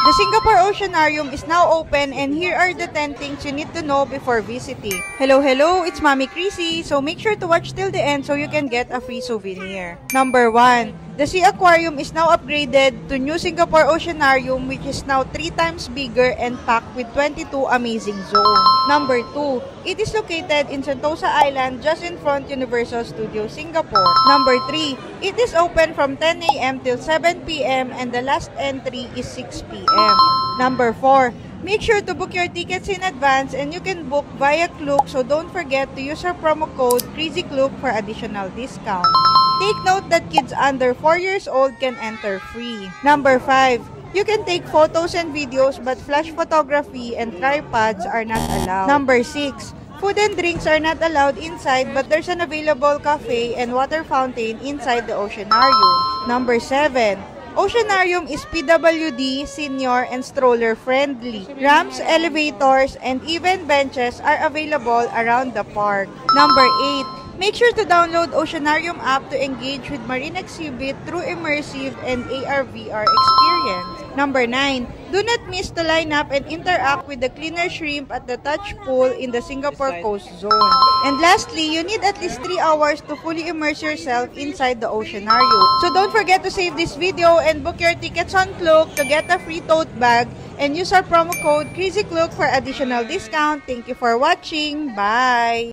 The Singapore Oceanarium is now open and here are the 10 things you need to know before visiting. Hello, it's Mommy Chrissy. So make sure to watch till the end so you can get a free souvenir. Number 1. The Sea Aquarium is now upgraded to New Singapore Oceanarium, which is now 3 times bigger and packed with 22 amazing zones. Number 2. It is located in Sentosa Island just in front Universal Studios Singapore. Number 3. It is open from 10 a.m. till 7 p.m. and the last entry is 6 p.m. Number 4. Make sure to book your tickets in advance and you can book via Klook, so don't forget to use our promo code CrazyKlook for additional discount. Take note that kids under 4 years old can enter free. Number 5. You can take photos and videos but flash photography and tripods are not allowed. Number 6. Food and drinks are not allowed inside but there's an available cafe and water fountain inside the Oceanarium. Number 7. Oceanarium is PWD, senior, and stroller friendly. Ramps, elevators, and even benches are available around the park. Number 8. Make sure to download Oceanarium app to engage with marine exhibit through immersive and AR/VR experience. Number 9. Do not miss to line up and interact with the cleaner shrimp at the touch pool in the Singapore Coast Zone. And lastly, you need at least 3 hours to fully immerse yourself inside the Oceanarium. So don't forget to save this video and book your tickets on Klook to get a free tote bag and use our promo code CrazyKlook for additional discount. Thank you for watching. Bye!